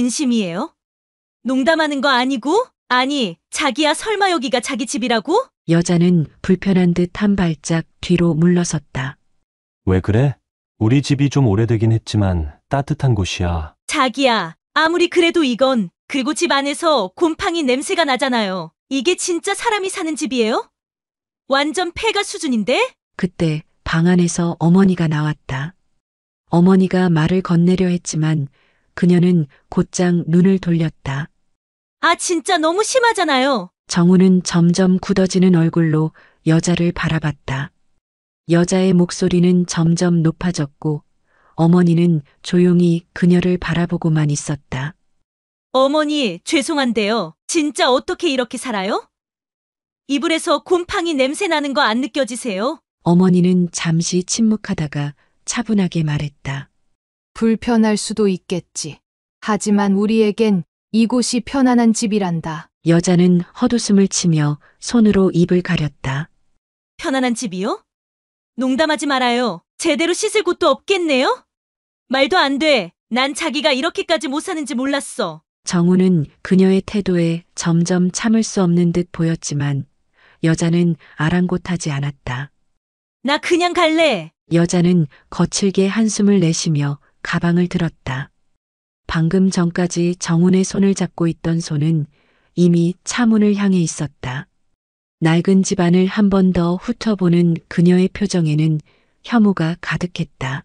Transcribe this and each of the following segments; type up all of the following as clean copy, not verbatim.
진심이에요? 농담하는 거 아니고? 아니, 자기야 설마 여기가 자기 집이라고? 여자는 불편한 듯 한 발짝 뒤로 물러섰다. 왜 그래? 우리 집이 좀 오래되긴 했지만 따뜻한 곳이야. 자기야, 아무리 그래도 이건, 그리고 집 안에서 곰팡이 냄새가 나잖아요. 이게 진짜 사람이 사는 집이에요? 완전 폐가 수준인데? 그때 방 안에서 어머니가 나왔다. 어머니가 말을 건네려 했지만 그녀는 곧장 눈을 돌렸다. 아, 진짜 너무 심하잖아요. 정우는 점점 굳어지는 얼굴로 여자를 바라봤다. 여자의 목소리는 점점 높아졌고 어머니는 조용히 그녀를 바라보고만 있었다. 어머니, 죄송한데요. 진짜 어떻게 이렇게 살아요? 이불에서 곰팡이 냄새 나는 거 안 느껴지세요? 어머니는 잠시 침묵하다가 차분하게 말했다. 불편할 수도 있겠지. 하지만 우리에겐 이곳이 편안한 집이란다. 여자는 헛웃음을 치며 손으로 입을 가렸다. 편안한 집이요? 농담하지 말아요. 제대로 씻을 곳도 없겠네요? 말도 안 돼. 난 자기가 이렇게까지 못 사는지 몰랐어. 정우는 그녀의 태도에 점점 참을 수 없는 듯 보였지만 여자는 아랑곳하지 않았다. 나 그냥 갈래. 여자는 거칠게 한숨을 내쉬며 가방을 들었다. 방금 전까지 정훈의 손을 잡고 있던 손은 이미 차문을 향해 있었다. 낡은 집안을 한 번 더 훑어보는 그녀의 표정에는 혐오가 가득했다.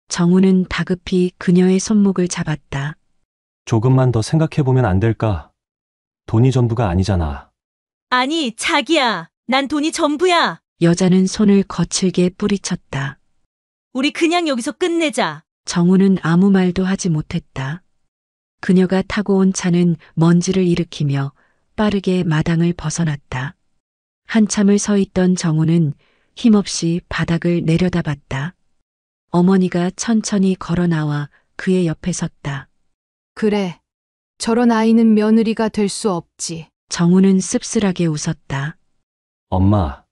정훈은 다급히 그녀의 손목을 잡았다. 조금만 더 생각해보면 안 될까? 돈이 전부가 아니잖아. 아니, 자기야. 난 돈이 전부야. 여자는 손을 거칠게 뿌리쳤다. 우리 그냥 여기서 끝내자. 정우는 아무 말도 하지 못했다. 그녀가 타고 온 차는 먼지를 일으키며 빠르게 마당을 벗어났다. 한참을 서 있던 정우는 힘없이 바닥을 내려다봤다. 어머니가 천천히 걸어 나와 그의 옆에 섰다. 그래. 저런 아이는 며느리가 될 수 없지. 정우는 씁쓸하게 웃었다. 엄마,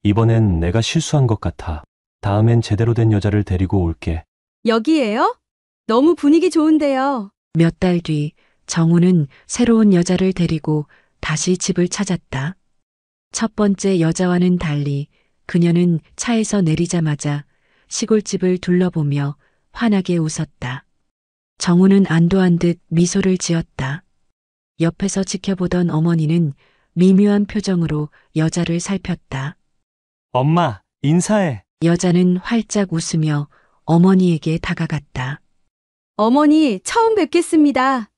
이번엔 내가 실수한 것 같아. 다음엔 제대로 된 여자를 데리고 올게. 여기에요? 너무 분위기 좋은데요. 몇 달 뒤 정우는 새로운 여자를 데리고 다시 집을 찾았다. 첫 번째 여자와는 달리 그녀는 차에서 내리자마자 시골집을 둘러보며 환하게 웃었다. 정우는 안도한 듯 미소를 지었다. 옆에서 지켜보던 어머니는 미묘한 표정으로 여자를 살폈다. 엄마, 인사해. 여자는 활짝 웃으며 어머니에게 다가갔다. 어머니, 처음 뵙겠습니다.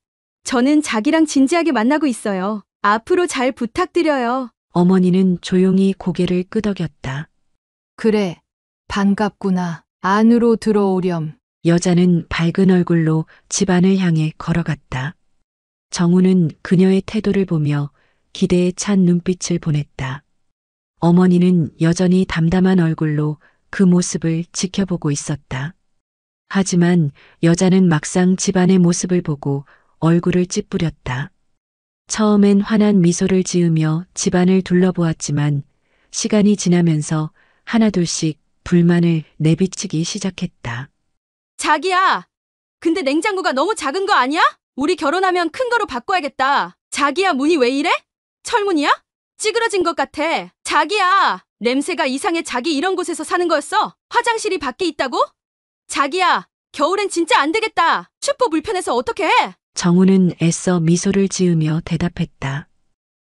저는 자기랑 진지하게 만나고 있어요. 앞으로 잘 부탁드려요. 어머니는 조용히 고개를 끄덕였다. 그래. 반갑구나. 안으로 들어오렴. 여자는 밝은 얼굴로 집안을 향해 걸어갔다. 정우는 그녀의 태도를 보며 기대에 찬 눈빛을 보냈다. 어머니는 여전히 담담한 얼굴로 그 모습을 지켜보고 있었다. 하지만 여자는 막상 집안의 모습을 보고 얼굴을 찌푸렸다. 처음엔 환한 미소를 지으며 집안을 둘러보았지만 시간이 지나면서 하나둘씩 불만을 내비치기 시작했다. 자기야! 근데 냉장고가 너무 작은 거 아니야? 우리 결혼하면 큰 거로 바꿔야겠다. 자기야, 문이 왜 이래? 철문이야? 찌그러진 것 같아. 자기야! 냄새가 이상해. 자기 이런 곳에서 사는 거였어? 화장실이 밖에 있다고? 자기야! 겨울엔 진짜 안 되겠다. 춥고 불편해서 어떡해? 정우는 애써 미소를 지으며 대답했다.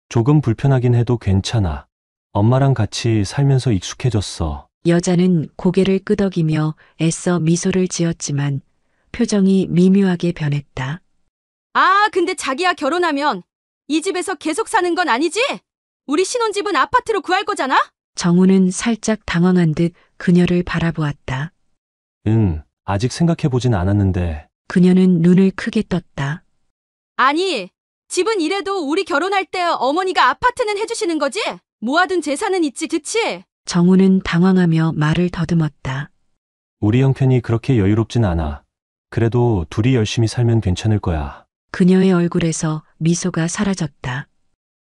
조금 불편하긴 해도 괜찮아. 엄마랑 같이 살면서 익숙해졌어. 여자는 고개를 끄덕이며 애써 미소를 지었지만 표정이 미묘하게 변했다. 아, 근데 자기야, 결혼하면 이 집에서 계속 사는 건 아니지? 우리 신혼집은 아파트로 구할 거잖아? 정우는 살짝 당황한 듯 그녀를 바라보았다. 응, 아직 생각해보진 않았는데. 그녀는 눈을 크게 떴다. 아니, 집은 이래도 우리 결혼할 때 어머니가 아파트는 해주시는 거지? 모아둔 재산은 있지, 그치? 정우는 당황하며 말을 더듬었다. 우리 형편이 그렇게 여유롭진 않아. 그래도 둘이 열심히 살면 괜찮을 거야. 그녀의 얼굴에서 미소가 사라졌다.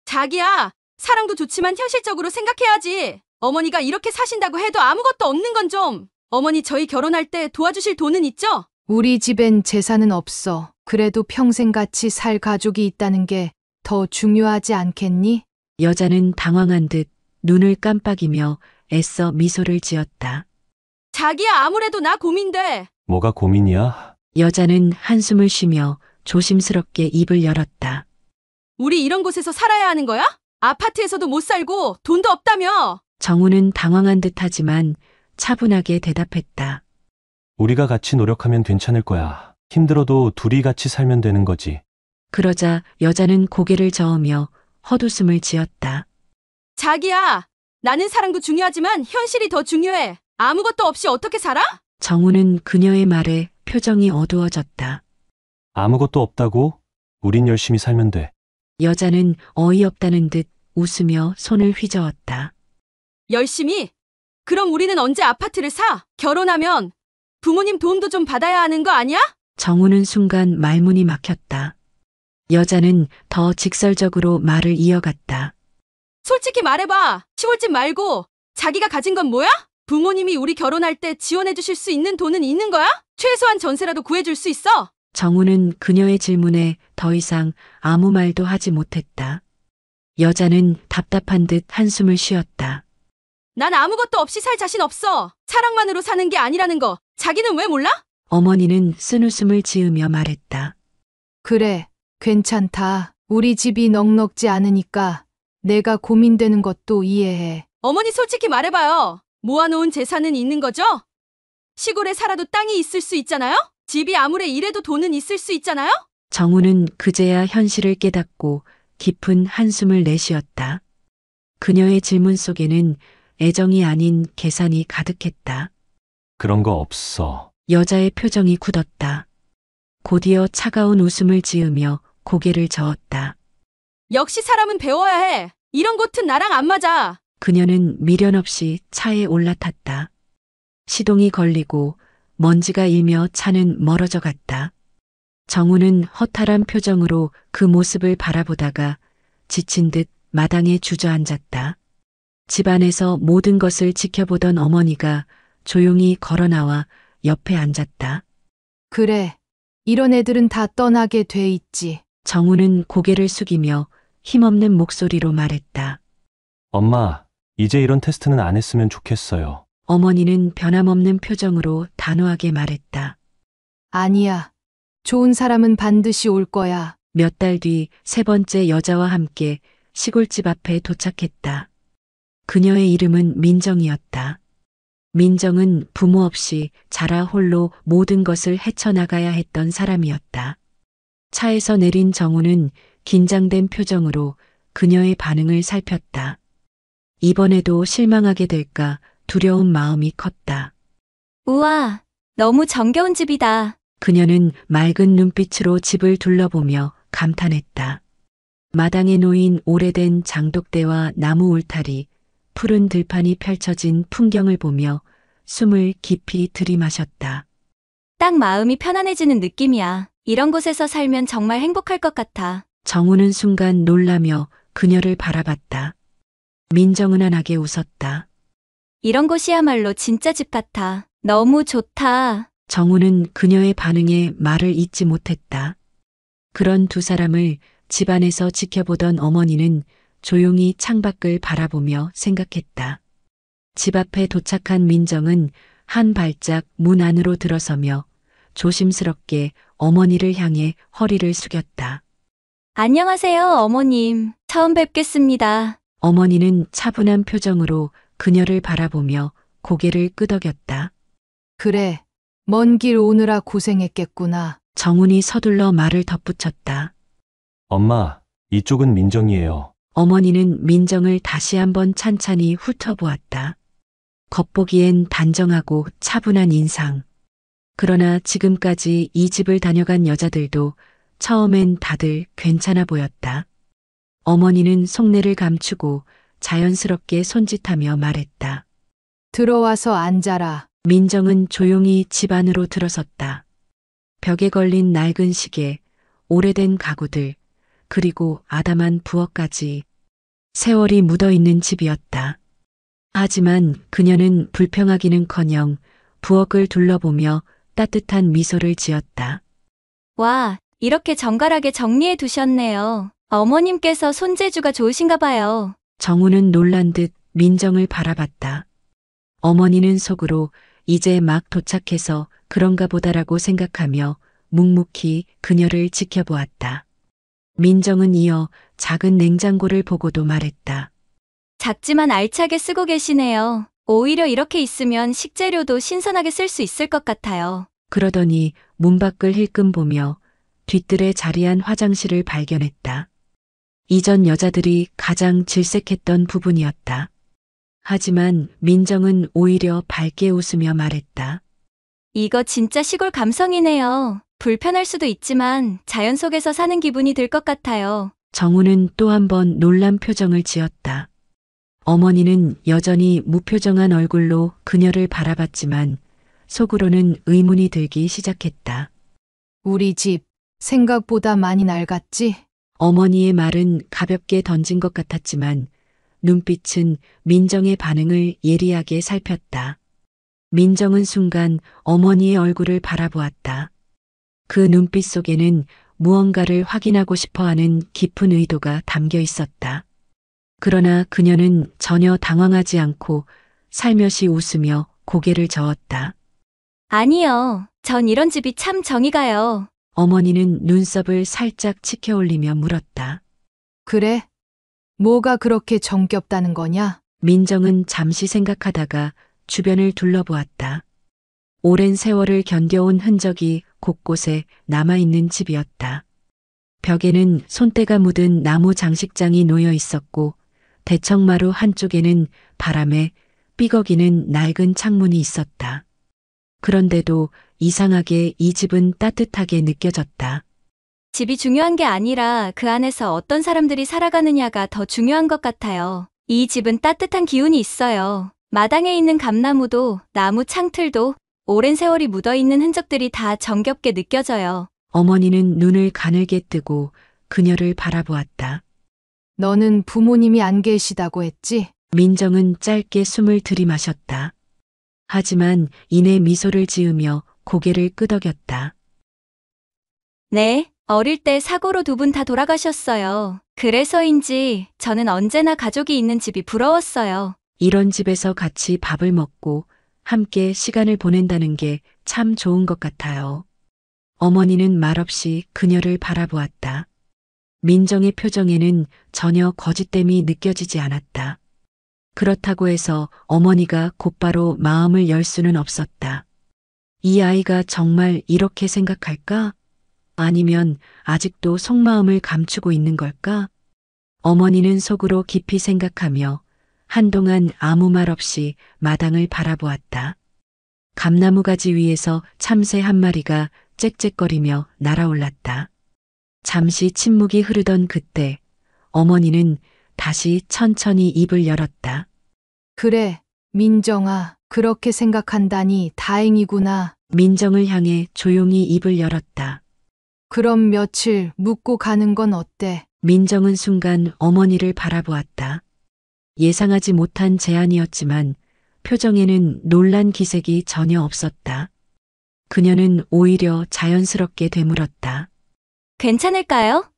자기야, 사랑도 좋지만 현실적으로 생각해야지. 어머니가 이렇게 사신다고 해도 아무것도 없는 건 좀. 어머니 저희 결혼할 때 도와주실 돈은 있죠? 우리 집엔 재산은 없어. 그래도 평생 같이 살 가족이 있다는 게 더 중요하지 않겠니? 여자는 당황한 듯 눈을 깜빡이며 애써 미소를 지었다. 자기야, 아무래도 나 고민돼. 뭐가 고민이야? 여자는 한숨을 쉬며 조심스럽게 입을 열었다. 우리 이런 곳에서 살아야 하는 거야? 아파트에서도 못 살고 돈도 없다며. 정우는 당황한 듯하지만 차분하게 대답했다. 우리가 같이 노력하면 괜찮을 거야. 힘들어도 둘이 같이 살면 되는 거지. 그러자 여자는 고개를 저으며 헛웃음을 지었다. 자기야, 나는 사랑도 중요하지만 현실이 더 중요해. 아무것도 없이 어떻게 살아? 정우는 그녀의 말에 표정이 어두워졌다. 아무것도 없다고? 우린 열심히 살면 돼. 여자는 어이없다는 듯 웃으며 손을 휘저었다. 열심히? 그럼 우리는 언제 아파트를 사? 결혼하면 부모님 도움도 좀 받아야 하는 거 아니야? 정우는 순간 말문이 막혔다. 여자는 더 직설적으로 말을 이어갔다. 솔직히 말해봐. 시골집 말고 자기가 가진 건 뭐야? 부모님이 우리 결혼할 때 지원해 주실 수 있는 돈은 있는 거야? 최소한 전세라도 구해줄 수 있어? 정우는 그녀의 질문에 더 이상 아무 말도 하지 못했다. 여자는 답답한 듯 한숨을 쉬었다. 난 아무것도 없이 살 자신 없어. 사랑만으로 사는 게 아니라는 거 자기는 왜 몰라? 어머니는 쓴웃음을 지으며 말했다. 그래, 괜찮다. 우리 집이 넉넉지 않으니까 내가 고민되는 것도 이해해. 어머니 솔직히 말해봐요. 모아놓은 재산은 있는 거죠? 시골에 살아도 땅이 있을 수 있잖아요? 집이 아무리 이래도 돈은 있을 수 있잖아요? 정우는 그제야 현실을 깨닫고 깊은 한숨을 내쉬었다. 그녀의 질문 속에는 애정이 아닌 계산이 가득했다. 그런 거 없어. 여자의 표정이 굳었다. 곧이어 차가운 웃음을 지으며 고개를 저었다. 역시 사람은 배워야 해. 이런 곳은 나랑 안 맞아. 그녀는 미련 없이 차에 올라탔다. 시동이 걸리고 먼지가 일며 차는 멀어져 갔다. 정우는 허탈한 표정으로 그 모습을 바라보다가 지친 듯 마당에 주저앉았다. 집안에서 모든 것을 지켜보던 어머니가 조용히 걸어나와 옆에 앉았다. 그래, 이런 애들은 다 떠나게 돼 있지. 정우는 고개를 숙이며 힘없는 목소리로 말했다. 엄마, 이제 이런 테스트는 안 했으면 좋겠어요. 어머니는 변함없는 표정으로 단호하게 말했다. 아니야. 좋은 사람은 반드시 올 거야. 몇 달 뒤 세 번째 여자와 함께 시골집 앞에 도착했다. 그녀의 이름은 민정이었다. 민정은 부모 없이 자라 홀로 모든 것을 헤쳐나가야 했던 사람이었다. 차에서 내린 정우는 긴장된 표정으로 그녀의 반응을 살폈다. 이번에도 실망하게 될까 두려운 마음이 컸다. 우와, 너무 정겨운 집이다. 그녀는 맑은 눈빛으로 집을 둘러보며 감탄했다. 마당에 놓인 오래된 장독대와 나무 울타리, 푸른 들판이 펼쳐진 풍경을 보며 숨을 깊이 들이마셨다. 딱 마음이 편안해지는 느낌이야. 이런 곳에서 살면 정말 행복할 것 같아. 정우는 순간 놀라며 그녀를 바라봤다. 민정은 환하게 웃었다. 이런 곳이야말로 진짜 집 같아. 너무 좋다. 정우는 그녀의 반응에 말을 잇지 못했다. 그런 두 사람을 집안에서 지켜보던 어머니는 조용히 창밖을 바라보며 생각했다. 집 앞에 도착한 민정은 한 발짝 문 안으로 들어서며 조심스럽게 어머니를 향해 허리를 숙였다. 안녕하세요, 어머님. 처음 뵙겠습니다. 어머니는 차분한 표정으로 그녀를 바라보며 고개를 끄덕였다. 그래, 먼 길 오느라 고생했겠구나. 정훈이 서둘러 말을 덧붙였다. 엄마, 이쪽은 민정이에요. 어머니는 민정을 다시 한번 찬찬히 훑어보았다. 겉보기엔 단정하고 차분한 인상. 그러나 지금까지 이 집을 다녀간 여자들도 처음엔 다들 괜찮아 보였다. 어머니는 속내를 감추고 자연스럽게 손짓하며 말했다. 들어와서 앉아라. 민정은 조용히 집 안으로 들어섰다. 벽에 걸린 낡은 시계, 오래된 가구들, 그리고 아담한 부엌까지 세월이 묻어있는 집이었다. 하지만 그녀는 불평하기는커녕 부엌을 둘러보며 따뜻한 미소를 지었다. 와, 이렇게 정갈하게 정리해 두셨네요. 어머님께서 손재주가 좋으신가 봐요. 정우는 놀란 듯 민정을 바라봤다. 어머니는 속으로 이제 막 도착해서 그런가 보다라고 생각하며 묵묵히 그녀를 지켜보았다. 민정은 이어 작은 냉장고를 보고도 말했다. 작지만 알차게 쓰고 계시네요. 오히려 이렇게 있으면 식재료도 신선하게 쓸 수 있을 것 같아요. 그러더니 문 밖을 힐끔 보며 뒤뜰에 자리한 화장실을 발견했다. 이전 여자들이 가장 질색했던 부분이었다. 하지만 민정은 오히려 밝게 웃으며 말했다. 이거 진짜 시골 감성이네요. 불편할 수도 있지만 자연 속에서 사는 기분이 들 것 같아요. 정우는 또 한 번 놀란 표정을 지었다. 어머니는 여전히 무표정한 얼굴로 그녀를 바라봤지만 속으로는 의문이 들기 시작했다. 우리 집 생각보다 많이 낡았지? 어머니의 말은 가볍게 던진 것 같았지만 눈빛은 민정의 반응을 예리하게 살폈다. 민정은 순간 어머니의 얼굴을 바라보았다. 그 눈빛 속에는 무언가를 확인하고 싶어하는 깊은 의도가 담겨 있었다. 그러나 그녀는 전혀 당황하지 않고 살며시 웃으며 고개를 저었다. 아니요. 전 이런 집이 참 정이 가요. 어머니는 눈썹을 살짝 치켜 올리며 물었다. 그래? 뭐가 그렇게 정겹다는 거냐? 민정은 잠시 생각하다가 주변을 둘러보았다. 오랜 세월을 견뎌온 흔적이 곳곳에 남아있는 집이었다. 벽에는 손때가 묻은 나무 장식장이 놓여 있었고 대청마루 한쪽에는 바람에 삐걱이는 낡은 창문이 있었다. 그런데도 이상하게 이 집은 따뜻하게 느껴졌다. 집이 중요한 게 아니라 그 안에서 어떤 사람들이 살아가느냐가 더 중요한 것 같아요. 이 집은 따뜻한 기운이 있어요. 마당에 있는 감나무도 나무 창틀도 오랜 세월이 묻어있는 흔적들이 다 정겹게 느껴져요. 어머니는 눈을 가늘게 뜨고 그녀를 바라보았다. 너는 부모님이 안 계시다고 했지? 민정은 짧게 숨을 들이마셨다. 하지만 이내 미소를 지으며 고개를 끄덕였다. 네, 어릴 때 사고로 두 분 다 돌아가셨어요. 그래서인지 저는 언제나 가족이 있는 집이 부러웠어요. 이런 집에서 같이 밥을 먹고 함께 시간을 보낸다는 게 참 좋은 것 같아요. 어머니는 말없이 그녀를 바라보았다. 민정의 표정에는 전혀 거짓됨이 느껴지지 않았다. 그렇다고 해서 어머니가 곧바로 마음을 열 수는 없었다. 이 아이가 정말 이렇게 생각할까? 아니면 아직도 속마음을 감추고 있는 걸까? 어머니는 속으로 깊이 생각하며 한동안 아무 말 없이 마당을 바라보았다. 감나무 가지 위에서 참새 한 마리가 짹짹거리며 날아올랐다. 잠시 침묵이 흐르던 그때 어머니는 다시 천천히 입을 열었다. 그래, 민정아, 그렇게 생각한다니 다행이구나. 민정을 향해 조용히 입을 열었다. 그럼 며칠 묵고 가는 건 어때? 민정은 순간 어머니를 바라보았다. 예상하지 못한 제안이었지만 표정에는 놀란 기색이 전혀 없었다. 그녀는 오히려 자연스럽게 되물었다. 괜찮을까요?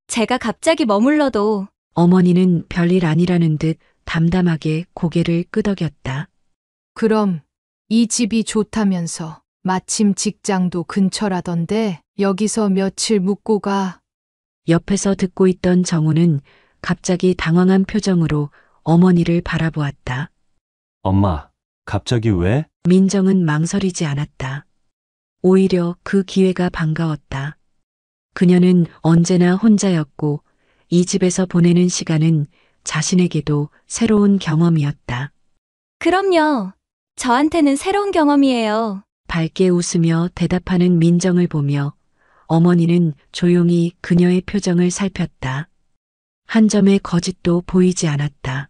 제가 갑자기 머물러도 어머니는 별일 아니라는 듯 담담하게 고개를 끄덕였다. 그럼 이 집이 좋다면서 마침 직장도 근처라던데 여기서 며칠 묵고 가. 옆에서 듣고 있던 정우는 갑자기 당황한 표정으로 어머니를 바라보았다. 엄마, 갑자기 왜? 민정은 망설이지 않았다. 오히려 그 기회가 반가웠다. 그녀는 언제나 혼자였고 이 집에서 보내는 시간은 자신에게도 새로운 경험이었다. 그럼요. 저한테는 새로운 경험이에요. 밝게 웃으며 대답하는 민정을 보며 어머니는 조용히 그녀의 표정을 살폈다. 한 점의 거짓도 보이지 않았다.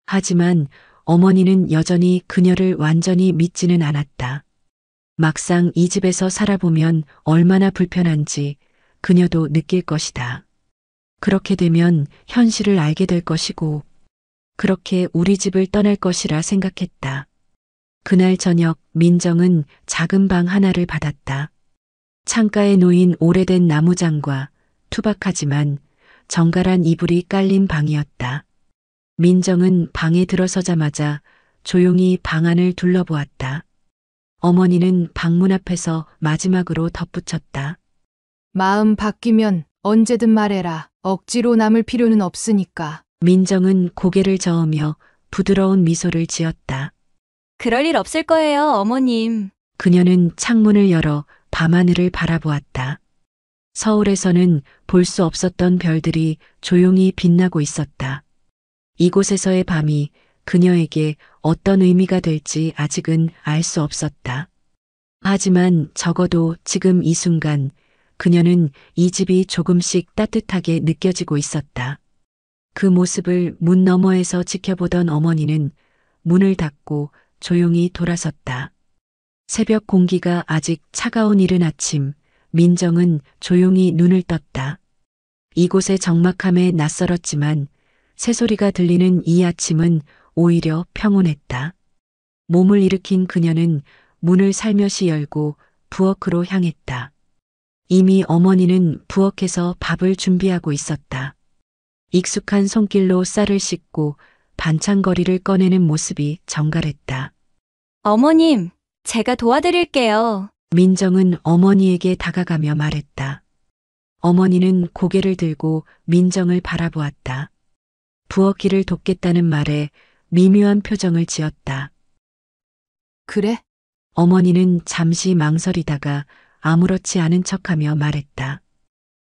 하지만 어머니는 여전히 그녀를 완전히 믿지는 않았다. 막상 이 집에서 살아보면 얼마나 불편한지 그녀도 느낄 것이다. 그렇게 되면 현실을 알게 될 것이고, 그렇게 우리 집을 떠날 것이라 생각했다. 그날 저녁 민정은 작은 방 하나를 받았다. 창가에 놓인 오래된 나무장과 투박하지만 정갈한 이불이 깔린 방이었다. 민정은 방에 들어서자마자 조용히 방 안을 둘러보았다. 어머니는 방문 앞에서 마지막으로 덧붙였다. 마음 바뀌면 언제든 말해라. 억지로 남을 필요는 없으니까. 민정은 고개를 저으며 부드러운 미소를 지었다. 그럴 일 없을 거예요, 어머님. 그녀는 창문을 열어 밤하늘을 바라보았다. 서울에서는 볼 수 없었던 별들이 조용히 빛나고 있었다. 이곳에서의 밤이 그녀에게 어떤 의미가 될지 아직은 알 수 없었다. 하지만 적어도 지금 이 순간 그녀는 이 집이 조금씩 따뜻하게 느껴지고 있었다. 그 모습을 문 너머에서 지켜보던 어머니는 문을 닫고 조용히 돌아섰다. 새벽 공기가 아직 차가운 이른 아침, 민정은 조용히 눈을 떴다. 이곳의 적막함에 낯설었지만 새소리가 들리는 이 아침은 오히려 평온했다. 몸을 일으킨 그녀는 문을 살며시 열고 부엌으로 향했다. 이미 어머니는 부엌에서 밥을 준비하고 있었다. 익숙한 손길로 쌀을 씻고 반찬거리를 꺼내는 모습이 정갈했다. 어머님, 제가 도와드릴게요. 민정은 어머니에게 다가가며 말했다. 어머니는 고개를 들고 민정을 바라보았다. 부엌일을 돕겠다는 말에 미묘한 표정을 지었다. 그래? 어머니는 잠시 망설이다가 아무렇지 않은 척하며 말했다.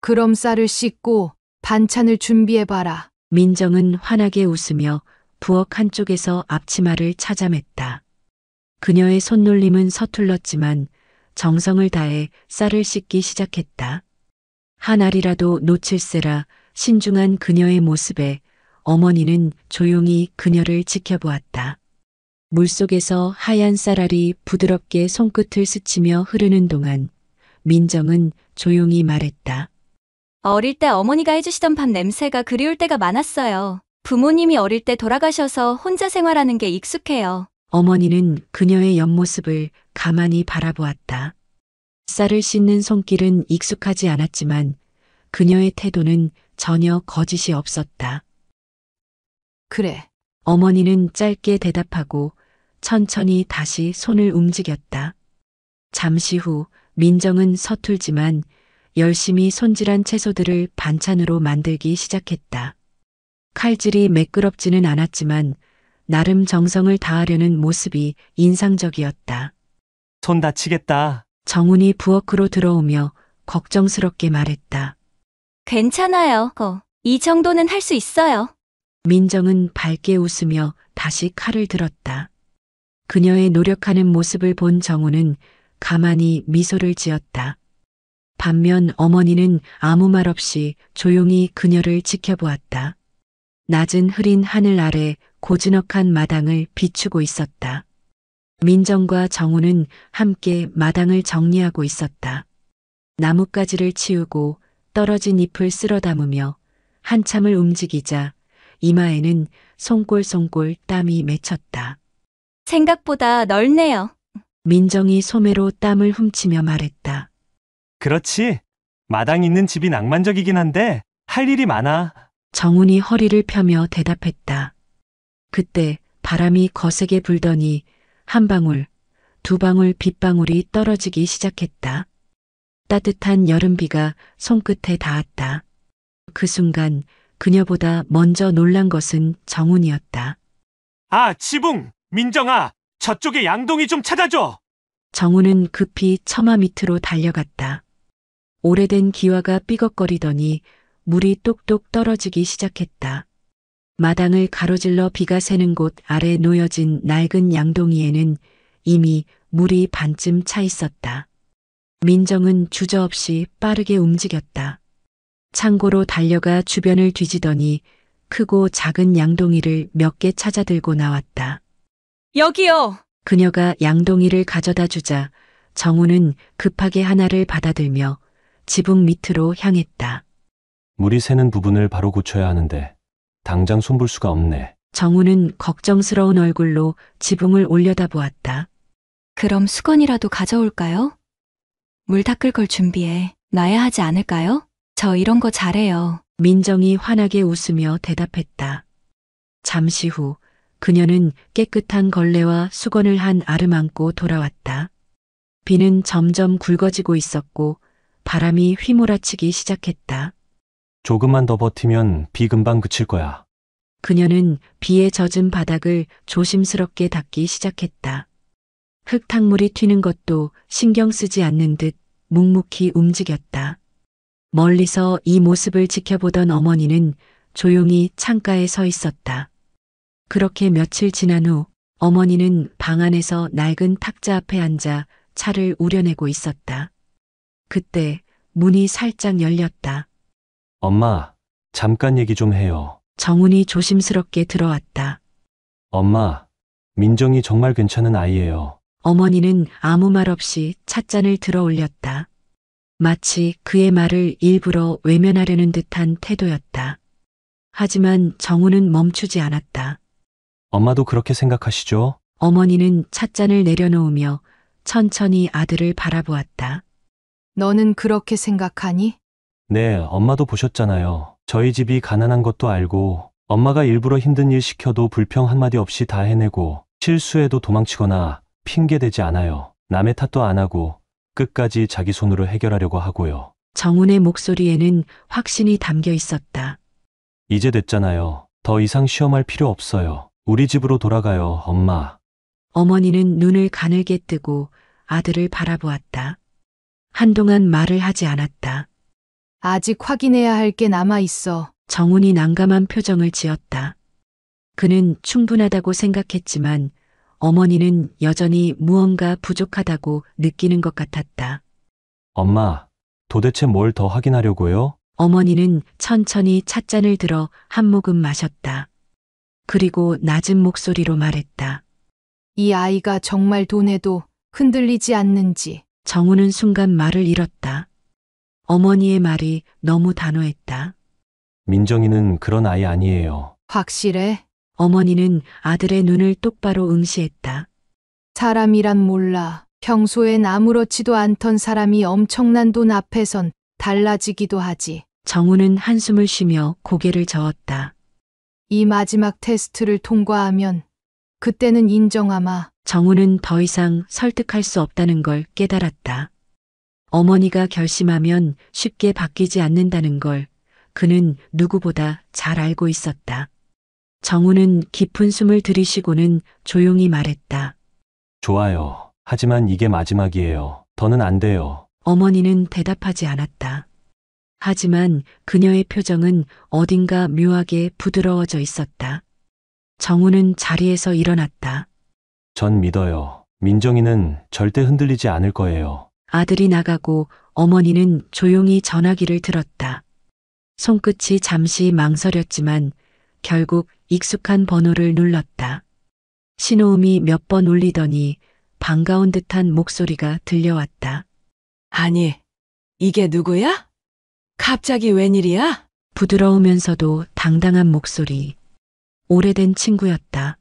그럼 쌀을 씻고 반찬을 준비해봐라. 민정은 환하게 웃으며 부엌 한쪽에서 앞치마를 찾아맸다. 그녀의 손놀림은 서툴렀지만 정성을 다해 쌀을 씻기 시작했다. 한 알이라도 놓칠세라 신중한 그녀의 모습에 어머니는 조용히 그녀를 지켜보았다. 물속에서 하얀 쌀알이 부드럽게 손끝을 스치며 흐르는 동안 민정은 조용히 말했다. 어릴 때 어머니가 해주시던 밥 냄새가 그리울 때가 많았어요. 부모님이 어릴 때 돌아가셔서 혼자 생활하는 게 익숙해요. 어머니는 그녀의 옆모습을 가만히 바라보았다. 쌀을 씻는 손길은 익숙하지 않았지만 그녀의 태도는 전혀 거짓이 없었다. 그래. 어머니는 짧게 대답하고 천천히 다시 손을 움직였다. 잠시 후 민정은 서툴지만 열심히 손질한 채소들을 반찬으로 만들기 시작했다. 칼질이 매끄럽지는 않았지만 나름 정성을 다하려는 모습이 인상적이었다. 손 다치겠다. 정훈이 부엌으로 들어오며 걱정스럽게 말했다. 괜찮아요. 이 정도는 할 수 있어요. 민정은 밝게 웃으며 다시 칼을 들었다. 그녀의 노력하는 모습을 본 정훈은 가만히 미소를 지었다. 반면 어머니는 아무 말 없이 조용히 그녀를 지켜보았다. 낮은 흐린 하늘 아래 고즈넉한 마당을 비추고 있었다. 민정과 정우는 함께 마당을 정리하고 있었다. 나뭇가지를 치우고 떨어진 잎을 쓸어 담으며 한참을 움직이자 이마에는 송골송골 땀이 맺혔다. 생각보다 넓네요. 민정이 소매로 땀을 훔치며 말했다. 그렇지. 마당 있는 집이 낭만적이긴 한데 할 일이 많아. 정훈이 허리를 펴며 대답했다. 그때 바람이 거세게 불더니 한 방울, 두 방울 빗방울이 떨어지기 시작했다. 따뜻한 여름비가 손끝에 닿았다. 그 순간 그녀보다 먼저 놀란 것은 정훈이었다. 아, 지붕! 민정아! 저쪽에 양동이 좀 찾아줘! 정훈은 급히 처마 밑으로 달려갔다. 오래된 기와가 삐걱거리더니 물이 똑똑 떨어지기 시작했다. 마당을 가로질러 비가 새는 곳 아래 놓여진 낡은 양동이에는 이미 물이 반쯤 차 있었다. 민정은 주저없이 빠르게 움직였다. 창고로 달려가 주변을 뒤지더니 크고 작은 양동이를 몇 개 찾아 들고 나왔다. 여기요. 그녀가 양동이를 가져다 주자 정우는 급하게 하나를 받아들며 지붕 밑으로 향했다. 물이 새는 부분을 바로 고쳐야 하는데 당장 손볼 수가 없네. 정우는 걱정스러운 얼굴로 지붕을 올려다보았다. 그럼 수건이라도 가져올까요? 물 닦을 걸 준비해 놔야 하지 않을까요? 저 이런 거 잘해요. 민정이 환하게 웃으며 대답했다. 잠시 후 그녀는 깨끗한 걸레와 수건을 한 알을 안고 돌아왔다. 비는 점점 굵어지고 있었고 바람이 휘몰아치기 시작했다. 조금만 더 버티면 비 금방 그칠 거야. 그녀는 비에 젖은 바닥을 조심스럽게 닦기 시작했다. 흙탕물이 튀는 것도 신경 쓰지 않는 듯 묵묵히 움직였다. 멀리서 이 모습을 지켜보던 어머니는 조용히 창가에 서 있었다. 그렇게 며칠 지난 후 어머니는 방 안에서 낡은 탁자 앞에 앉아 차를 우려내고 있었다. 그때 문이 살짝 열렸다. 엄마, 잠깐 얘기 좀 해요. 정훈이 조심스럽게 들어왔다. 엄마, 민정이 정말 괜찮은 아이예요. 어머니는 아무 말 없이 찻잔을 들어 올렸다. 마치 그의 말을 일부러 외면하려는 듯한 태도였다. 하지만 정우는 멈추지 않았다. 엄마도 그렇게 생각하시죠? 어머니는 찻잔을 내려놓으며 천천히 아들을 바라보았다. 너는 그렇게 생각하니? 네, 엄마도 보셨잖아요. 저희 집이 가난한 것도 알고 엄마가 일부러 힘든 일 시켜도 불평 한마디 없이 다 해내고 실수해도 도망치거나 핑계대지 않아요. 남의 탓도 안 하고 끝까지 자기 손으로 해결하려고 하고요. 정훈의 목소리에는 확신이 담겨 있었다. 이제 됐잖아요. 더 이상 시험할 필요 없어요. 우리 집으로 돌아가요, 엄마. 어머니는 눈을 가늘게 뜨고 아들을 바라보았다. 한동안 말을 하지 않았다. 아직 확인해야 할 게 남아 있어. 정훈이 난감한 표정을 지었다. 그는 충분하다고 생각했지만 어머니는 여전히 무언가 부족하다고 느끼는 것 같았다. 엄마, 도대체 뭘 더 확인하려고요? 어머니는 천천히 찻잔을 들어 한 모금 마셨다. 그리고 낮은 목소리로 말했다. 이 아이가 정말 돈에도 흔들리지 않는지. 정우는 순간 말을 잃었다. 어머니의 말이 너무 단호했다. 민정이는 그런 아이 아니에요. 확실해? 어머니는 아들의 눈을 똑바로 응시했다. 사람이란 몰라. 평소엔 아무렇지도 않던 사람이 엄청난 돈 앞에선 달라지기도 하지. 정우는 한숨을 쉬며 고개를 저었다. 이 마지막 테스트를 통과하면 그때는 인정하마. 정우는 더 이상 설득할 수 없다는 걸 깨달았다. 어머니가 결심하면 쉽게 바뀌지 않는다는 걸 그는 누구보다 잘 알고 있었다. 정우는 깊은 숨을 들이쉬고는 조용히 말했다. 좋아요. 하지만 이게 마지막이에요. 더는 안 돼요. 어머니는 대답하지 않았다. 하지만 그녀의 표정은 어딘가 묘하게 부드러워져 있었다. 정우는 자리에서 일어났다. 전 믿어요. 민정이는 절대 흔들리지 않을 거예요. 아들이 나가고 어머니는 조용히 전화기를 들었다. 손끝이 잠시 망설였지만 결국 익숙한 번호를 눌렀다. 신호음이 몇 번 울리더니 반가운 듯한 목소리가 들려왔다. 아니, 이게 누구야? 갑자기 웬일이야? 부드러우면서도 당당한 목소리. 오래된 친구였다.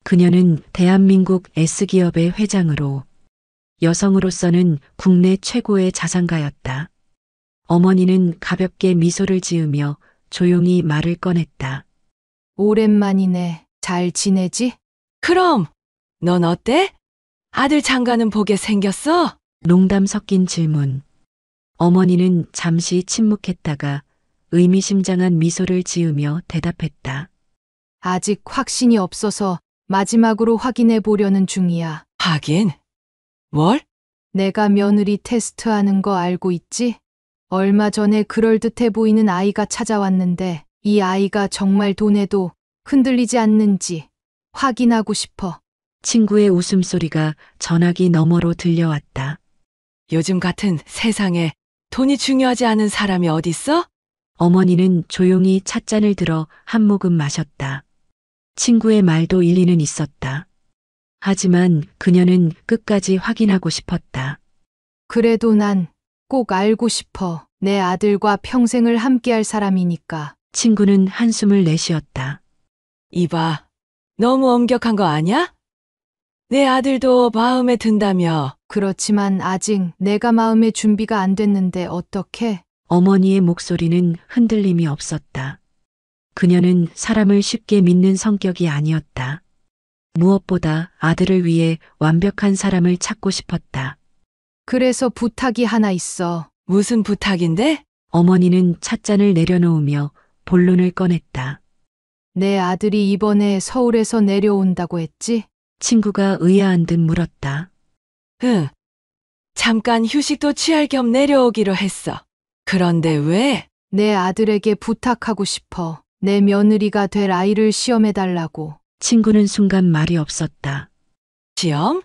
그녀는 대한민국 S기업의 회장으로 여성으로서는 국내 최고의 자산가였다. 어머니는 가볍게 미소를 지으며 조용히 말을 꺼냈다. 오랜만이네. 잘 지내지? 그럼, 넌 어때? 아들 장가는 보게 생겼어? 농담 섞인 질문. 어머니는 잠시 침묵했다가 의미심장한 미소를 지으며 대답했다. 아직 확신이 없어서 마지막으로 확인해 보려는 중이야. 하긴. 뭘? 내가 며느리 테스트하는 거 알고 있지? 얼마 전에 그럴듯해 보이는 아이가 찾아왔는데 이 아이가 정말 돈에도 흔들리지 않는지 확인하고 싶어. 친구의 웃음소리가 전화기 너머로 들려왔다. 요즘 같은 세상에 돈이 중요하지 않은 사람이 어딨어? 어머니는 조용히 찻잔을 들어 한 모금 마셨다. 친구의 말도 일리는 있었다. 하지만 그녀는 끝까지 확인하고 싶었다. 그래도 난 꼭 알고 싶어. 내 아들과 평생을 함께할 사람이니까. 친구는 한숨을 내쉬었다. 이봐, 너무 엄격한 거 아냐? 내 아들도 마음에 든다며. 그렇지만 아직 내가 마음의 준비가 안 됐는데 어떻게? 어머니의 목소리는 흔들림이 없었다. 그녀는 사람을 쉽게 믿는 성격이 아니었다. 무엇보다 아들을 위해 완벽한 사람을 찾고 싶었다. 그래서 부탁이 하나 있어. 무슨 부탁인데? 어머니는 찻잔을 내려놓으며 본론을 꺼냈다. 내 아들이 이번에 서울에서 내려온다고 했지? 친구가 의아한 듯 물었다. 응. 잠깐 휴식도 취할 겸 내려오기로 했어. 그런데 왜? 내 아들에게 부탁하고 싶어. 내 며느리가 될 아이를 시험해달라고. 친구는 순간 말이 없었다. 시험?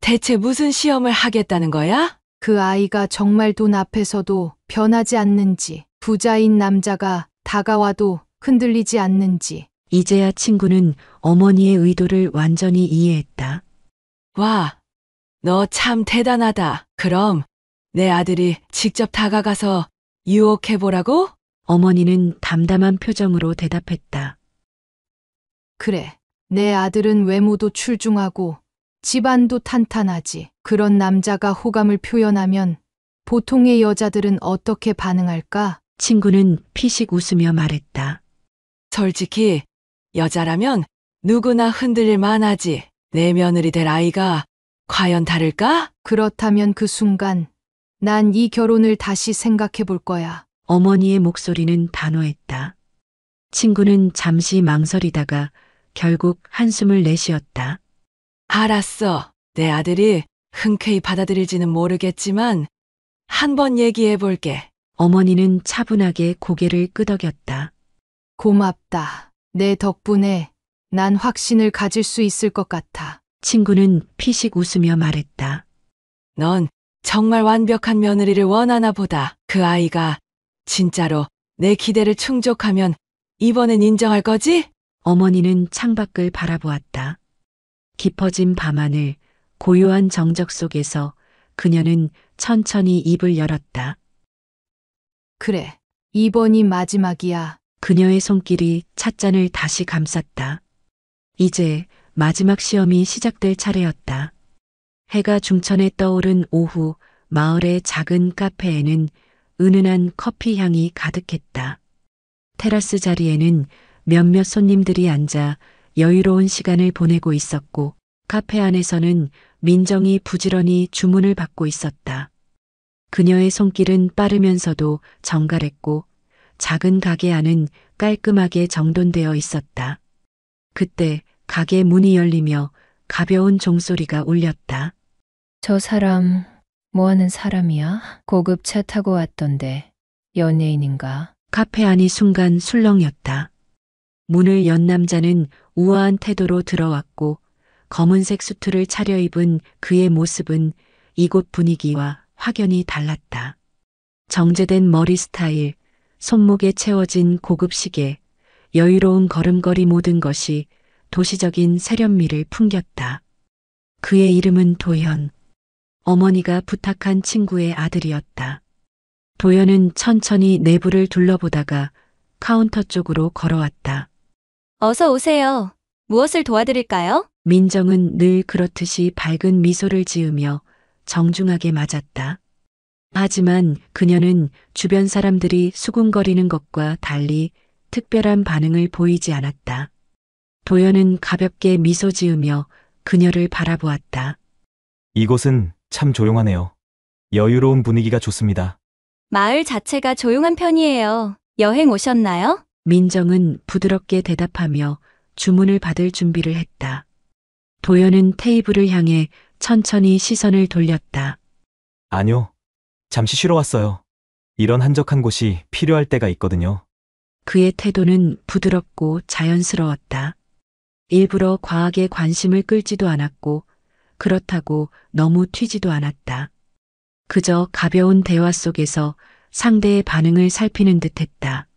대체 무슨 시험을 하겠다는 거야? 그 아이가 정말 돈 앞에서도 변하지 않는지, 부자인 남자가 다가와도 흔들리지 않는지. 이제야 친구는 어머니의 의도를 완전히 이해했다. 와, 너 참 대단하다. 그럼 내 아들이 직접 다가가서 유혹해보라고? 어머니는 담담한 표정으로 대답했다. 그래. 내 아들은 외모도 출중하고 집안도 탄탄하지. 그런 남자가 호감을 표현하면 보통의 여자들은 어떻게 반응할까? 친구는 피식 웃으며 말했다. 솔직히 여자라면 누구나 흔들릴 만하지. 내 며느리 될 아이가 과연 다를까? 그렇다면 그 순간 난 이 결혼을 다시 생각해 볼 거야. 어머니의 목소리는 단호했다. 친구는 잠시 망설이다가 결국 한숨을 내쉬었다. 알았어. 내 아들이 흔쾌히 받아들일지는 모르겠지만 한번 얘기해 볼게. 어머니는 차분하게 고개를 끄덕였다. 고맙다. 내 덕분에 난 확신을 가질 수 있을 것 같아. 친구는 피식 웃으며 말했다. 넌 정말 완벽한 며느리를 원하나 보다. 그 아이가 진짜로 내 기대를 충족하면 이번엔 인정할 거지? 어머니는 창밖을 바라보았다. 깊어진 밤하늘, 고요한 정적 속에서 그녀는 천천히 입을 열었다. 그래. 이번이 마지막이야. 그녀의 손길이 찻잔을 다시 감쌌다. 이제 마지막 시험이 시작될 차례였다. 해가 중천에 떠오른 오후, 마을의 작은 카페에는 은은한 커피 향이 가득했다. 테라스 자리에는 몇몇 손님들이 앉아 여유로운 시간을 보내고 있었고, 카페 안에서는 민정이 부지런히 주문을 받고 있었다. 그녀의 손길은 빠르면서도 정갈했고, 작은 가게 안은 깔끔하게 정돈되어 있었다. 그때 가게 문이 열리며 가벼운 종소리가 울렸다. 저 사람 뭐 하는 사람이야? 고급 차 타고 왔던데 연예인인가? 카페 안이 순간 술렁였다. 문을 연 남자는 우아한 태도로 들어왔고 검은색 수트를 차려입은 그의 모습은 이곳 분위기와 확연히 달랐다. 정제된 머리 스타일, 손목에 채워진 고급 시계, 여유로운 걸음걸이 모든 것이 도시적인 세련미를 풍겼다. 그의 이름은 도현. 어머니가 부탁한 친구의 아들이었다. 도현은 천천히 내부를 둘러보다가 카운터 쪽으로 걸어왔다. 어서 오세요. 무엇을 도와드릴까요? 민정은 늘 그렇듯이 밝은 미소를 지으며 정중하게 맞았다. 하지만 그녀는 주변 사람들이 수군거리는 것과 달리 특별한 반응을 보이지 않았다. 도연은 가볍게 미소 지으며 그녀를 바라보았다. 이곳은 참 조용하네요. 여유로운 분위기가 좋습니다. 마을 자체가 조용한 편이에요. 여행 오셨나요? 민정은 부드럽게 대답하며 주문을 받을 준비를 했다. 도연은 테이블을 향해 천천히 시선을 돌렸다. 아니요. 잠시 쉬러 왔어요. 이런 한적한 곳이 필요할 때가 있거든요. 그의 태도는 부드럽고 자연스러웠다. 일부러 과하게 관심을 끌지도 않았고 그렇다고 너무 튀지도 않았다. 그저 가벼운 대화 속에서 상대의 반응을 살피는 듯했다.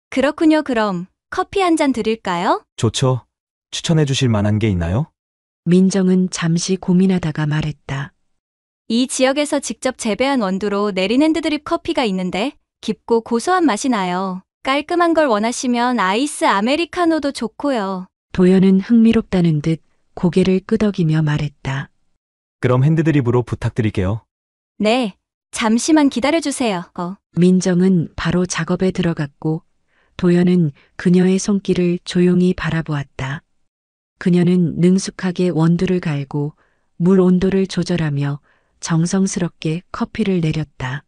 그렇군요. 그럼 커피 한 잔 드릴까요? 좋죠. 추천해 주실 만한 게 있나요? 민정은 잠시 고민하다가 말했다. 이 지역에서 직접 재배한 원두로 내린 핸드드립 커피가 있는데 깊고 고소한 맛이 나요. 깔끔한 걸 원하시면 아이스 아메리카노도 좋고요. 도연은 흥미롭다는 듯 고개를 끄덕이며 말했다. 그럼 핸드드립으로 부탁드릴게요. 네, 잠시만 기다려주세요. 민정은 바로 작업에 들어갔고 도연은 그녀의 손길을 조용히 바라보았다. 그녀는 능숙하게 원두를 갈고 물 온도를 조절하며 정성스럽게 커피를 내렸다.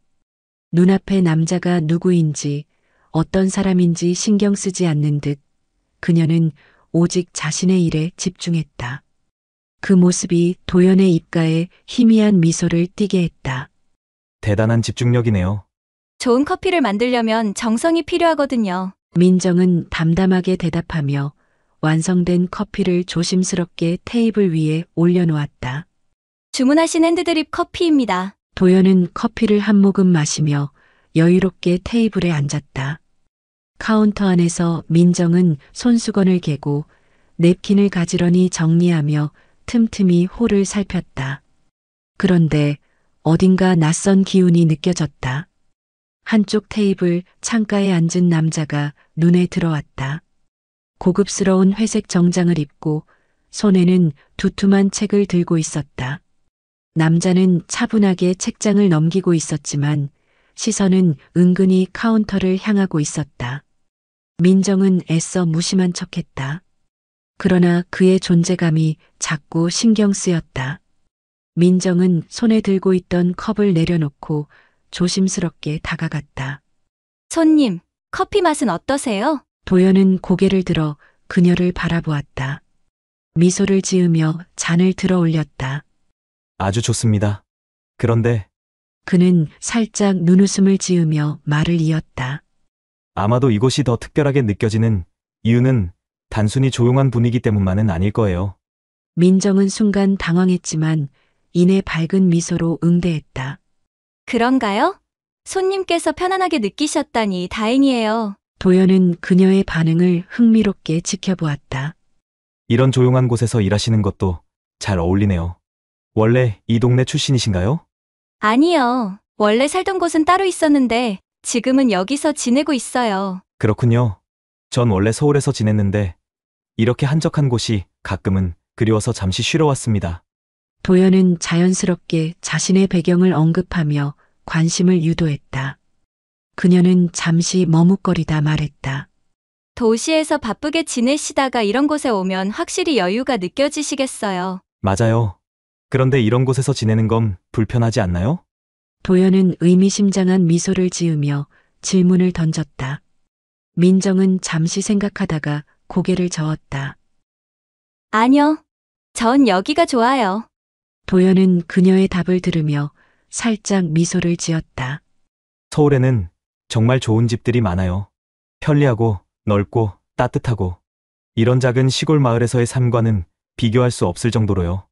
눈앞의 남자가 누구인지 어떤 사람인지 신경 쓰지 않는 듯 그녀는 오직 자신의 일에 집중했다. 그 모습이 도연의 입가에 희미한 미소를 띠게 했다. 대단한 집중력이네요. 좋은 커피를 만들려면 정성이 필요하거든요. 민정은 담담하게 대답하며 완성된 커피를 조심스럽게 테이블 위에 올려놓았다. 주문하신 핸드드립 커피입니다. 도연은 커피를 한 모금 마시며 여유롭게 테이블에 앉았다. 카운터 안에서 민정은 손수건을 개고 냅킨을 가지런히 정리하며 틈틈이 홀을 살폈다. 그런데 어딘가 낯선 기운이 느껴졌다. 한쪽 테이블 창가에 앉은 남자가 눈에 들어왔다. 고급스러운 회색 정장을 입고 손에는 두툼한 책을 들고 있었다. 남자는 차분하게 책장을 넘기고 있었지만 시선은 은근히 카운터를 향하고 있었다. 민정은 애써 무심한 척했다. 그러나 그의 존재감이 자꾸 신경 쓰였다. 민정은 손에 들고 있던 컵을 내려놓고 조심스럽게 다가갔다. 손님, 커피 맛은 어떠세요? 도연은 고개를 들어 그녀를 바라보았다. 미소를 지으며 잔을 들어 올렸다. 아주 좋습니다. 그런데 그는 살짝 눈웃음을 지으며 말을 이었다. 아마도 이곳이 더 특별하게 느껴지는 이유는 단순히 조용한 분위기 때문만은 아닐 거예요. 민정은 순간 당황했지만 이내 밝은 미소로 응대했다. 그런가요? 손님께서 편안하게 느끼셨다니 다행이에요. 도연은 그녀의 반응을 흥미롭게 지켜보았다. 이런 조용한 곳에서 일하시는 것도 잘 어울리네요. 원래 이 동네 출신이신가요? 아니요. 원래 살던 곳은 따로 있었는데 지금은 여기서 지내고 있어요. 그렇군요. 전 원래 서울에서 지냈는데 이렇게 한적한 곳이 가끔은 그리워서 잠시 쉬러 왔습니다. 도연은 자연스럽게 자신의 배경을 언급하며 관심을 유도했다. 그녀는 잠시 머뭇거리다 말했다. 도시에서 바쁘게 지내시다가 이런 곳에 오면 확실히 여유가 느껴지시겠어요. 맞아요. 그런데 이런 곳에서 지내는 건 불편하지 않나요? 도연은 의미심장한 미소를 지으며 질문을 던졌다. 민정은 잠시 생각하다가 고개를 저었다. 아니요. 전 여기가 좋아요. 도연은 그녀의 답을 들으며 살짝 미소를 지었다. 서울에는 정말 좋은 집들이 많아요. 편리하고 넓고 따뜻하고 이런 작은 시골 마을에서의 삶과는 비교할 수 없을 정도로요.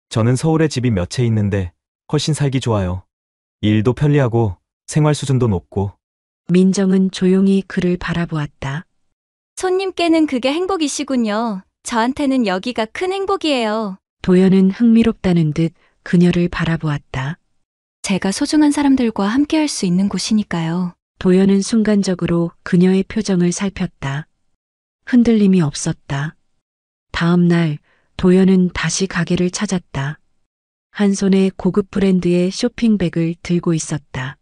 저는 서울에 집이 몇 채 있는데 훨씬 살기 좋아요. 일도 편리하고 생활 수준도 높고. 민정은 조용히 그를 바라보았다. 손님께는 그게 행복이시군요. 저한테는 여기가 큰 행복이에요. 도연은 흥미롭다는 듯 그녀를 바라보았다. 제가 소중한 사람들과 함께할 수 있는 곳이니까요. 도연은 순간적으로 그녀의 표정을 살폈다. 흔들림이 없었다. 다음 날 도연은 다시 가게를 찾았다. 한 손에 고급 브랜드의 쇼핑백을 들고 있었다.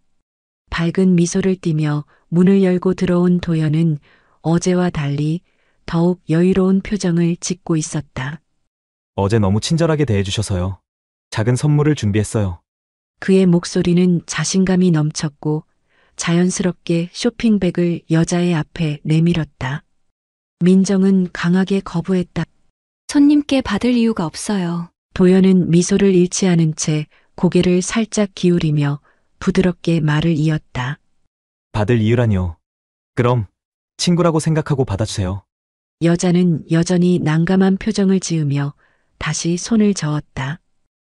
밝은 미소를 띠며 문을 열고 들어온 도연은 어제와 달리 더욱 여유로운 표정을 짓고 있었다. 어제 너무 친절하게 대해주셔서요. 작은 선물을 준비했어요. 그의 목소리는 자신감이 넘쳤고 자연스럽게 쇼핑백을 여자의 앞에 내밀었다. 민정은 강하게 거부했다. 손님께 받을 이유가 없어요. 도연은 미소를 잃지 않은 채 고개를 살짝 기울이며 부드럽게 말을 이었다. 받을 이유라니요. 그럼 친구라고 생각하고 받아주세요. 여자는 여전히 난감한 표정을 지으며 다시 손을 저었다.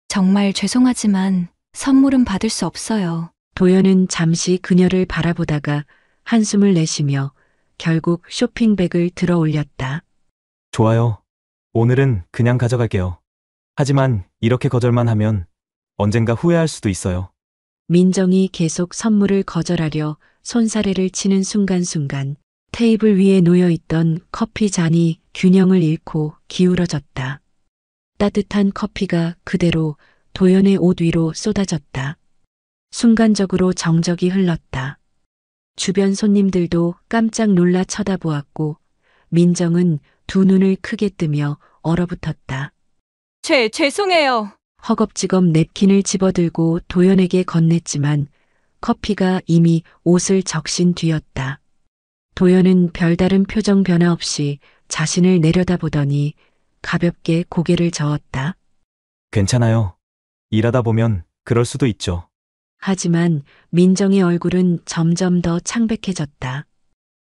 정말 죄송하지만 선물은 받을 수 없어요. 도연은 잠시 그녀를 바라보다가 한숨을 내쉬며 결국 쇼핑백을 들어 올렸다. 좋아요. 오늘은 그냥 가져갈게요. 하지만 이렇게 거절만 하면 언젠가 후회할 수도 있어요. 민정이 계속 선물을 거절하려 손사래를 치는 순간순간 테이블 위에 놓여 있던 커피 잔이 균형을 잃고 기울어졌다. 따뜻한 커피가 그대로 도연의 옷 위로 쏟아졌다. 순간적으로 정적이 흘렀다. 주변 손님들도 깜짝 놀라 쳐다보았고 민정은 두 눈을 크게 뜨며 얼어붙었다. 죄송해요. 허겁지겁 냅킨을 집어들고 도연에게 건넸지만 커피가 이미 옷을 적신 뒤였다. 도연은 별다른 표정 변화 없이 자신을 내려다보더니 가볍게 고개를 저었다. 괜찮아요. 일하다 보면 그럴 수도 있죠. 하지만 민정의 얼굴은 점점 더 창백해졌다.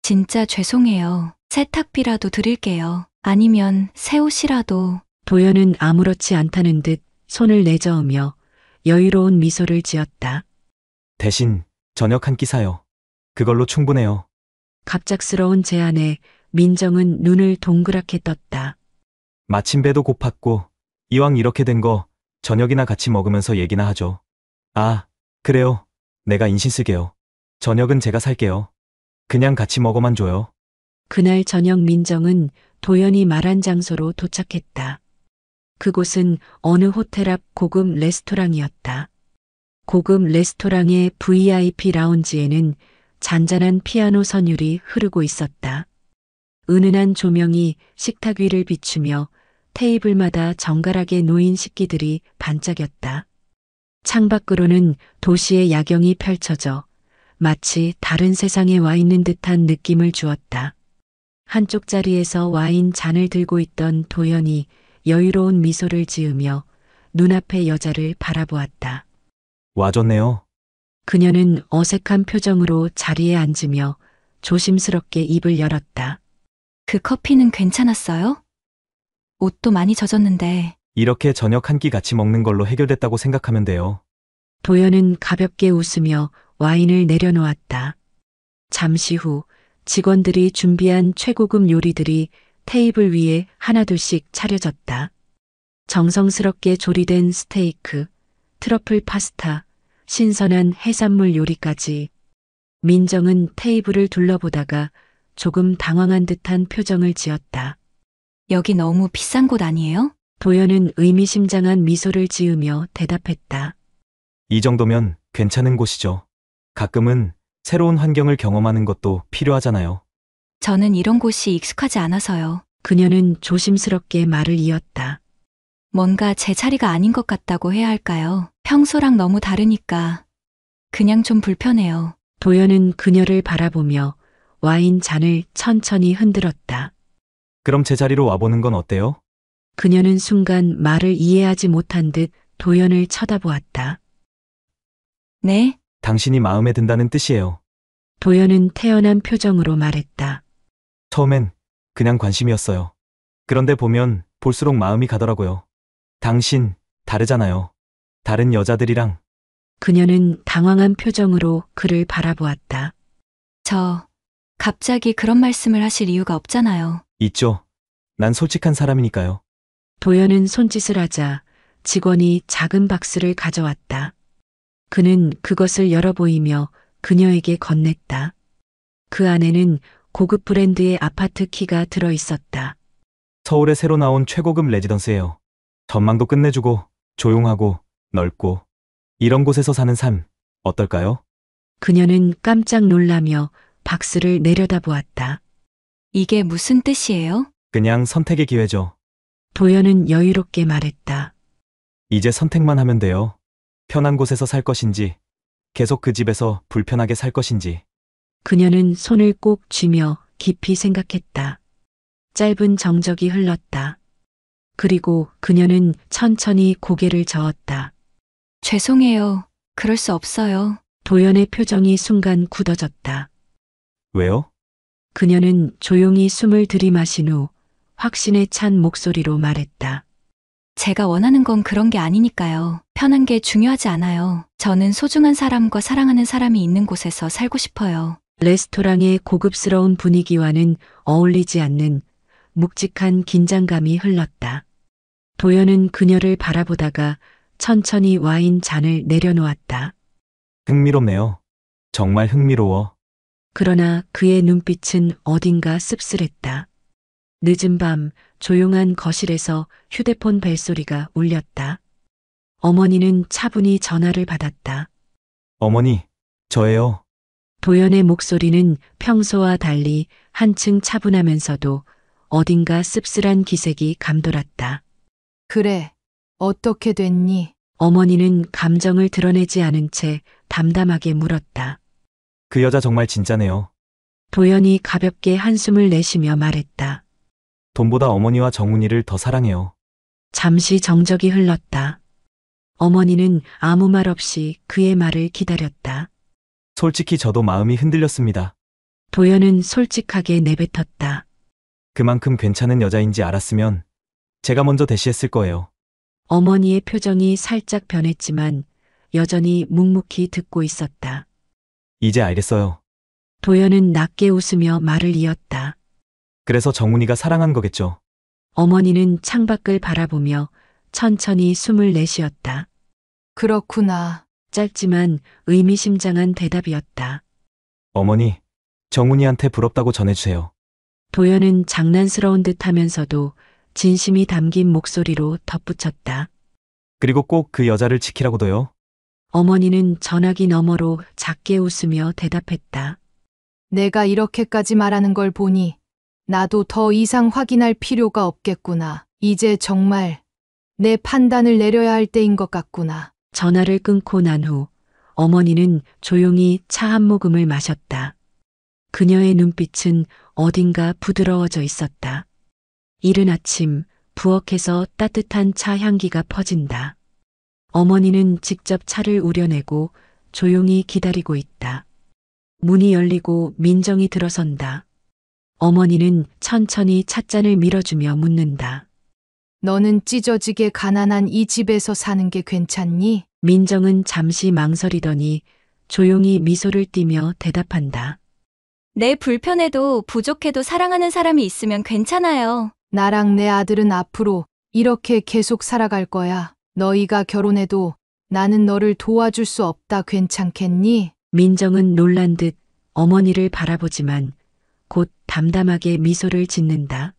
진짜 죄송해요. 세탁비라도 드릴게요. 아니면 새 옷이라도. 도연은 아무렇지 않다는 듯 손을 내저으며 여유로운 미소를 지었다. 대신 저녁 한 끼 사요. 그걸로 충분해요. 갑작스러운 제안에 민정은 눈을 동그랗게 떴다. 마침 배도 고팠고 이왕 이렇게 된 거 저녁이나 같이 먹으면서 얘기나 하죠. 아, 그래요. 내가 인신 쓰게요. 저녁은 제가 살게요. 그냥 같이 먹어만 줘요. 그날 저녁 민정은 도연이 말한 장소로 도착했다. 그곳은 어느 호텔 앞 고급 레스토랑이었다. 고급 레스토랑의 VIP 라운지에는 잔잔한 피아노 선율이 흐르고 있었다. 은은한 조명이 식탁 위를 비추며 테이블마다 정갈하게 놓인 식기들이 반짝였다. 창밖으로는 도시의 야경이 펼쳐져 마치 다른 세상에 와 있는 듯한 느낌을 주었다. 한쪽 자리에서 와인 잔을 들고 있던 도연이 여유로운 미소를 지으며 눈앞의 여자를 바라보았다. 와줬네요. 그녀는 어색한 표정으로 자리에 앉으며 조심스럽게 입을 열었다. 그 커피는 괜찮았어요? 옷도 많이 젖었는데. 이렇게 저녁 한 끼 같이 먹는 걸로 해결됐다고 생각하면 돼요. 도연은 가볍게 웃으며 와인을 내려놓았다. 잠시 후 직원들이 준비한 최고급 요리들이 테이블 위에 하나둘씩 차려졌다. 정성스럽게 조리된 스테이크, 트러플 파스타, 신선한 해산물 요리까지. 민정은 테이블을 둘러보다가 조금 당황한 듯한 표정을 지었다. 여기 너무 비싼 곳 아니에요? 도연은 의미심장한 미소를 지으며 대답했다. 이 정도면 괜찮은 곳이죠. 가끔은 새로운 환경을 경험하는 것도 필요하잖아요. 저는 이런 곳이 익숙하지 않아서요. 그녀는 조심스럽게 말을 이었다. 뭔가 제 자리가 아닌 것 같다고 해야 할까요? 평소랑 너무 다르니까. 그냥 좀 불편해요. 도연은 그녀를 바라보며 와인 잔을 천천히 흔들었다. 그럼 제 자리로 와보는 건 어때요? 그녀는 순간 말을 이해하지 못한 듯 도연을 쳐다보았다. 네? 당신이 마음에 든다는 뜻이에요. 도연은 태연한 표정으로 말했다. 처음엔 그냥 관심이었어요. 그런데 보면 볼수록 마음이 가더라고요. 당신, 다르잖아요. 다른 여자들이랑. 그녀는 당황한 표정으로 그를 바라보았다. 갑자기 그런 말씀을 하실 이유가 없잖아요. 있죠. 난 솔직한 사람이니까요. 도연은 손짓을 하자 직원이 작은 박스를 가져왔다. 그는 그것을 열어 보이며 그녀에게 건넸다. 그 안에는 고급 브랜드의 아파트 키가 들어 있었다. 서울에 새로 나온 최고급 레지던스예요. 전망도 끝내주고 조용하고 넓고 이런 곳에서 사는 삶 어떨까요? 그녀는 깜짝 놀라며 박스를 내려다보았다. 이게 무슨 뜻이에요? 그냥 선택의 기회죠. 도연은 여유롭게 말했다. 이제 선택만 하면 돼요. 편한 곳에서 살 것인지 계속 그 집에서 불편하게 살 것인지. 그녀는 손을 꼭 쥐며 깊이 생각했다. 짧은 정적이 흘렀다. 그리고 그녀는 천천히 고개를 저었다. 죄송해요. 그럴 수 없어요. 도연의 표정이 순간 굳어졌다. 왜요? 그녀는 조용히 숨을 들이마신 후 확신에 찬 목소리로 말했다. 제가 원하는 건 그런 게 아니니까요. 편한 게 중요하지 않아요. 저는 소중한 사람과 사랑하는 사람이 있는 곳에서 살고 싶어요. 레스토랑의 고급스러운 분위기와는 어울리지 않는 묵직한 긴장감이 흘렀다. 도연은 그녀를 바라보다가 천천히 와인 잔을 내려놓았다. 흥미롭네요. 정말 흥미로워. 그러나 그의 눈빛은 어딘가 씁쓸했다. 늦은 밤 조용한 거실에서 휴대폰 벨소리가 울렸다. 어머니는 차분히 전화를 받았다. 어머니, 저예요. 도연의 목소리는 평소와 달리 한층 차분하면서도 어딘가 씁쓸한 기색이 감돌았다. 그래, 어떻게 됐니? 어머니는 감정을 드러내지 않은 채 담담하게 물었다. 그 여자 정말 진짜네요. 도연이 가볍게 한숨을 내쉬며 말했다. 돈보다 어머니와 정훈이를 더 사랑해요. 잠시 정적이 흘렀다. 어머니는 아무 말 없이 그의 말을 기다렸다. 솔직히 저도 마음이 흔들렸습니다. 도연은 솔직하게 내뱉었다. 그만큼 괜찮은 여자인지 알았으면 제가 먼저 대시했을 거예요. 어머니의 표정이 살짝 변했지만 여전히 묵묵히 듣고 있었다. 이제 알겠어요. 도연은 낮게 웃으며 말을 이었다. 그래서 정훈이가 사랑한 거겠죠. 어머니는 창밖을 바라보며 천천히 숨을 내쉬었다. 그렇구나. 짧지만 의미심장한 대답이었다. 어머니, 정훈이한테 부럽다고 전해주세요. 도연은 장난스러운 듯 하면서도 진심이 담긴 목소리로 덧붙였다. 그리고 꼭 그 여자를 지키라고도요. 어머니는 전화기 너머로 작게 웃으며 대답했다. 내가 이렇게까지 말하는 걸 보니 나도 더 이상 확인할 필요가 없겠구나. 이제 정말 내 판단을 내려야 할 때인 것 같구나. 전화를 끊고 난 후 어머니는 조용히 차 한 모금을 마셨다. 그녀의 눈빛은 어딘가 부드러워져 있었다. 이른 아침 부엌에서 따뜻한 차 향기가 퍼진다. 어머니는 직접 차를 우려내고 조용히 기다리고 있다. 문이 열리고 민정이 들어선다. 어머니는 천천히 찻잔을 밀어주며 묻는다. 너는 찢어지게 가난한 이 집에서 사는 게 괜찮니? 민정은 잠시 망설이더니 조용히 미소를 띠며 대답한다. 내 불편해도 부족해도 사랑하는 사람이 있으면 괜찮아요. 나랑 내 아들은 앞으로 이렇게 계속 살아갈 거야. 너희가 결혼해도 나는 너를 도와줄 수 없다. 괜찮겠니? 민정은 놀란 듯 어머니를 바라보지만 곧 담담하게 미소를 짓는다.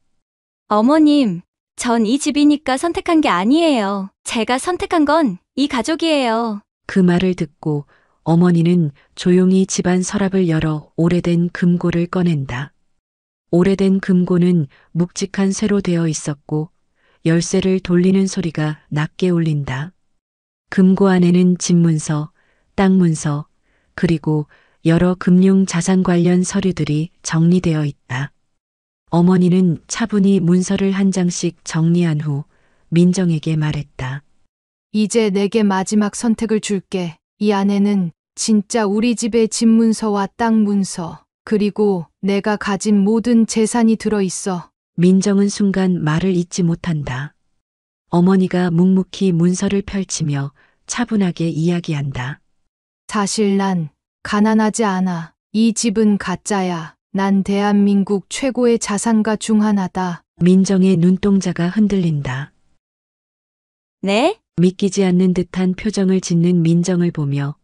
어머님, 전 이 집이니까 선택한 게 아니에요. 제가 선택한 건 이 가족이에요. 그 말을 듣고 어머니는 조용히 집안 서랍을 열어 오래된 금고를 꺼낸다. 오래된 금고는 묵직한 쇠로 되어 있었고 열쇠를 돌리는 소리가 낮게 울린다. 금고 안에는 집문서, 땅 문서, 그리고 여러 금융 자산 관련 서류들이 정리되어 있다. 어머니는 차분히 문서를 한 장씩 정리한 후 민정에게 말했다. 이제 내게 마지막 선택을 줄게. 이 안에는 진짜 우리 집의 집 문서와 땅 문서, 그리고 내가 가진 모든 재산이 들어있어. 민정은 순간 말을 잇지 못한다. 어머니가 묵묵히 문서를 펼치며 차분하게 이야기한다. 사실 난 가난하지 않아. 이 집은 가짜야. 난 대한민국 최고의 자산가 중 하나다. 민정의 눈동자가 흔들린다. 네? 믿기지 않는 듯한 표정을 짓는 민정을 보며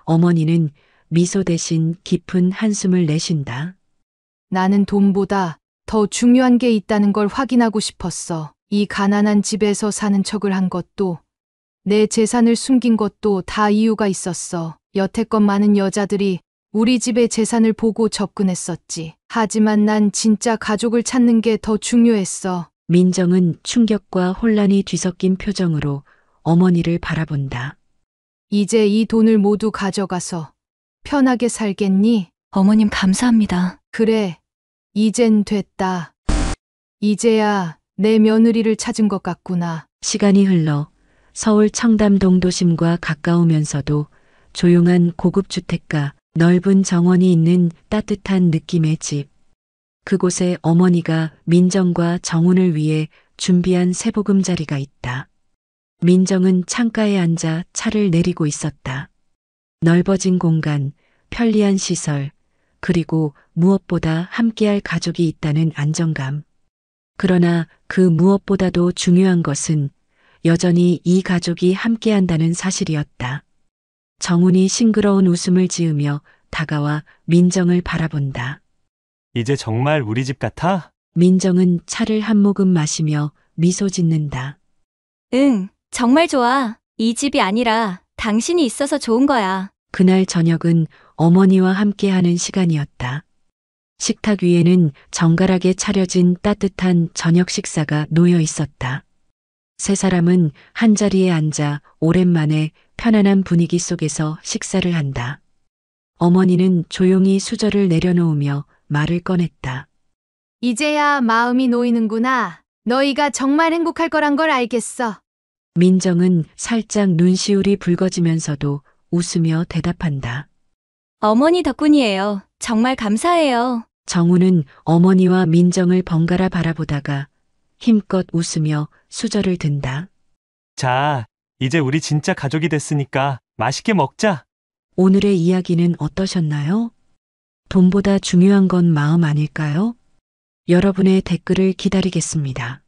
어머니는 미소 대신 깊은 한숨을 내쉰다. 나는 돈보다 더 중요한 게 있다는 걸 확인하고 싶었어. 이 가난한 집에서 사는 척을 한 것도, 내 재산을 숨긴 것도 다 이유가 있었어. 여태껏 많은 여자들이 우리 집의 재산을 보고 접근했었지. 하지만 난 진짜 가족을 찾는 게 더 중요했어. 민정은 충격과 혼란이 뒤섞인 표정으로 어머니를 바라본다. 이제 이 돈을 모두 가져가서 편하게 살겠니? 어머님 감사합니다. 그래, 이젠 됐다. 이제야 내 며느리를 찾은 것 같구나. 시간이 흘러 서울 청담동 도심과 가까우면서도 조용한 고급 주택가, 넓은 정원이 있는 따뜻한 느낌의 집. 그곳에 어머니가 민정과 정훈을 위해 준비한 새보금자리가 있다. 민정은 창가에 앉아 차를 내리고 있었다. 넓어진 공간, 편리한 시설, 그리고 무엇보다 함께할 가족이 있다는 안정감. 그러나 그 무엇보다도 중요한 것은 여전히 이 가족이 함께한다는 사실이었다. 정훈이 싱그러운 웃음을 지으며 다가와 민정을 바라본다. 이제 정말 우리 집 같아? 민정은 차를 한 모금 마시며 미소 짓는다. 응, 정말 좋아. 이 집이 아니라 당신이 있어서 좋은 거야. 그날 저녁은 어머니와 함께하는 시간이었다. 식탁 위에는 정갈하게 차려진 따뜻한 저녁 식사가 놓여 있었다. 세 사람은 한자리에 앉아 오랜만에 편안한 분위기 속에서 식사를 한다. 어머니는 조용히 수저를 내려놓으며 말을 꺼냈다. 이제야 마음이 놓이는구나. 너희가 정말 행복할 거란 걸 알겠어. 민정은 살짝 눈시울이 붉어지면서도 웃으며 대답한다. 어머니 덕분이에요. 정말 감사해요. 정우는 어머니와 민정을 번갈아 바라보다가 힘껏 웃으며 수저를 든다. 자, 이제 우리 진짜 가족이 됐으니까 맛있게 먹자. 오늘의 이야기는 어떠셨나요? 돈보다 중요한 건 마음 아닐까요? 여러분의 댓글을 기다리겠습니다.